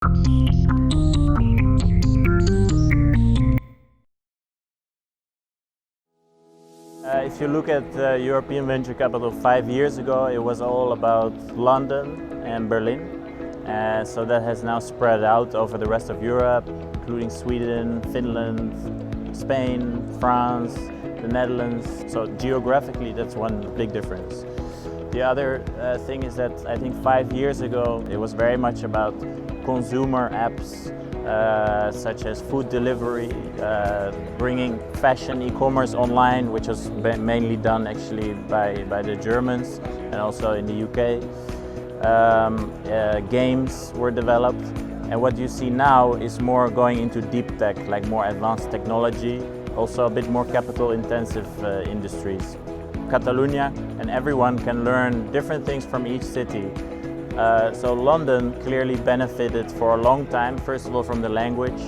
If you look at European venture capital 5 years ago, it was all about London and Berlin. So that has now spread out over the rest of Europe, including Sweden, Finland, Spain, France, the Netherlands. So geographically, that's one big difference. The other thing is that I think 5 years ago, it was very much about consumer apps, such as food delivery, bringing fashion e-commerce online, which was mainly done actually by the Germans and also in the UK. Games were developed, and what you see now is more going into deep tech, like more advanced technology, also a bit more capital intensive industries. Catalonia, and everyone can learn different things from each city. So London clearly benefited for a long time, first of all from the language,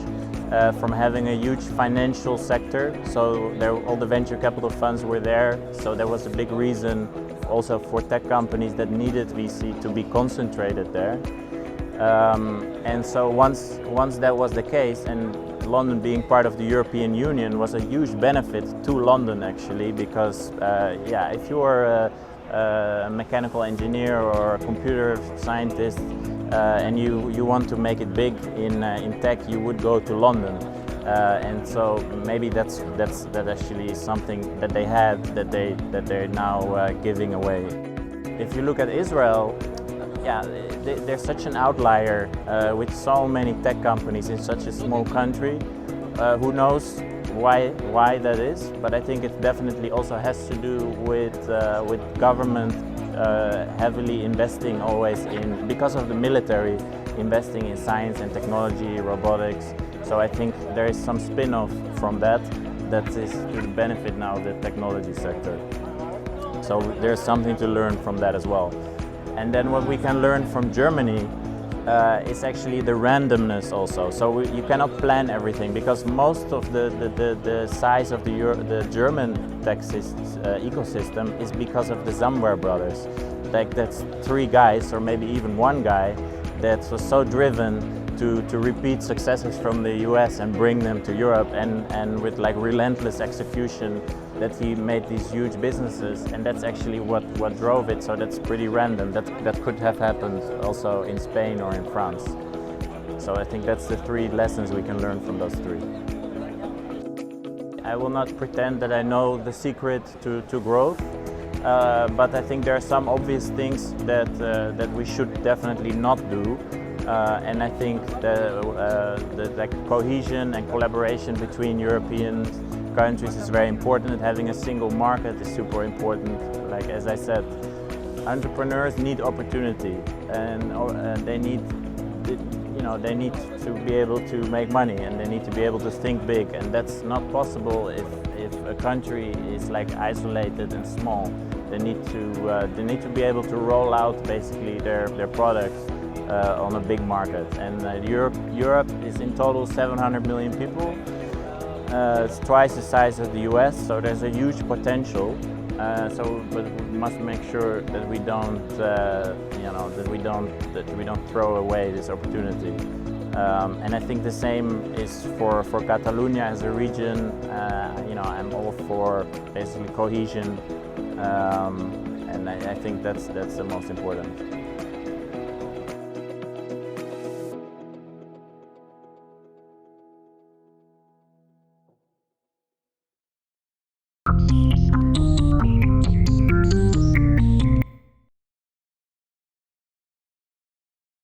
from having a huge financial sector, so all the venture capital funds were there, so there was a big reason also for tech companies that needed VC to be concentrated there. And so once that was the case, and London being part of the European Union was a huge benefit to London actually, because if you are a mechanical engineer or a computer scientist and you want to make it big in tech, you would go to London. And so maybe that actually is something that they had that they're now giving away. If you look at Israel, they're such an outlier with so many tech companies in such a small country. Who knows why that is? But I think it definitely also has to do with government heavily investing always in, because of the military, investing in science and technology, robotics. So I think there is some spin-off from that is to the benefit now of the technology sector. So there's something to learn from that as well. And then what we can learn from Germany is actually the randomness also. So you cannot plan everything, because most of the size of the German tech ecosystem is because of the Zamware brothers. Like that's 3 guys, or maybe even 1 guy, that was so driven to repeat successes from the US and bring them to Europe, and with like relentless execution, that he made these huge businesses, and that's actually what drove it. So that's pretty random. That could have happened also in Spain or in France. So I think that's the 3 lessons we can learn from those 3. I will not pretend that I know the secret to growth, but I think there are some obvious things that we should definitely not do. And I think the cohesion and collaboration between European countries is very important. Having a single market is super important. Like as I said, entrepreneurs need opportunity, and they need to be able to make money, and they need to be able to think big. And that's not possible if a country is like isolated and small. They need to be able to roll out basically their products on a big market. And Europe is in total 700 million people. It's twice the size of the US, so there's a huge potential. But we must make sure that we don't, that we don't throw away this opportunity. And I think the same is for Catalonia as a region. I'm all for basically cohesion, and I think that's the most important.